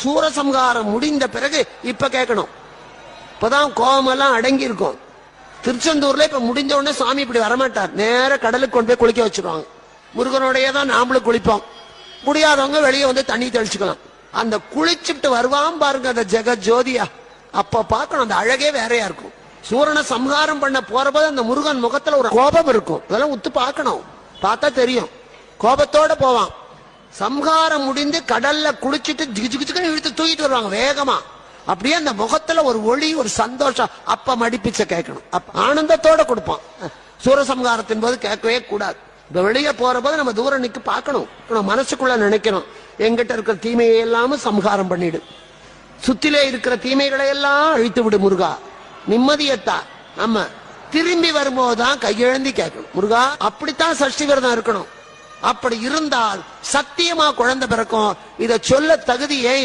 சூரசம்ஹாரம் முடிந்த பிறகு இப்ப கேட்கணும். இப்பதான் கோபமெல்லாம் அடங்கி இருக்கும். திருச்செந்தூர்ல இப்ப முடிஞ்ச உடனே சாமி இப்படி வரமாட்டார், நேர கடலுக்கு கொண்டு போய் குளிக்க வச்சிருவாங்க. முருகனோடய தான் நாமளும் குளிப்போம். முடியாதவங்க வெளியே வந்து தண்ணி தெளிச்சுக்கலாம். அந்த குளிச்சுட்டு வருவான் பாருங்க அந்த ஜெக ஜோதியா, அப்ப பார்க்கணும், அந்த அழகே வேறையா இருக்கும். சூரனை சம்ஹாரம் பண்ண போறபோது அந்த முருகன் முகத்துல ஒரு கோபம் இருக்கும். அதெல்லாம் உத்து பார்க்கணும், பார்த்தா தெரியும். கோபத்தோட போவான். சம்ஹாரம் முடிந்து கடல்ல குளிச்சுட்டு ஜிகுஜிகுன்னு இழுத்து தூக்கிட்டு வருவாங்க வேகமா. அப்படியே அந்த முகத்துல ஒரு ஒளி, ஒரு சந்தோஷம். அப்ப மடிப்பிச்ச கேட்கணும், ஆனந்தத்தோட கொடுப்பான். சூரசம்ஹாரத்தின் போது கேட்கவே கூடாது. இப்ப வெளியே போற போது நம்ம தூரம் நிக்க பார்க்கணும். மனசுக்குள்ள நினைக்கணும், எங்கிட்ட இருக்கிற தீமையை எல்லாம் சம்ஹாரம் பண்ணிடு, சுத்திலே இருக்கிற தீமைகளை எல்லாம் அழித்து விடு முருகா, நிம்மதியத்தா. நம்ம திரும்பி வரும்போதுதான் கையெழுந்தி கேட்கணும், முருகா. அப்படித்தான் சஷ்டி விரதம் இருக்கணும். அப்படி இருந்தால் சத்தியமா குழந்தை பிறக்கும். இதை சொல்ல தகுதி ஏன்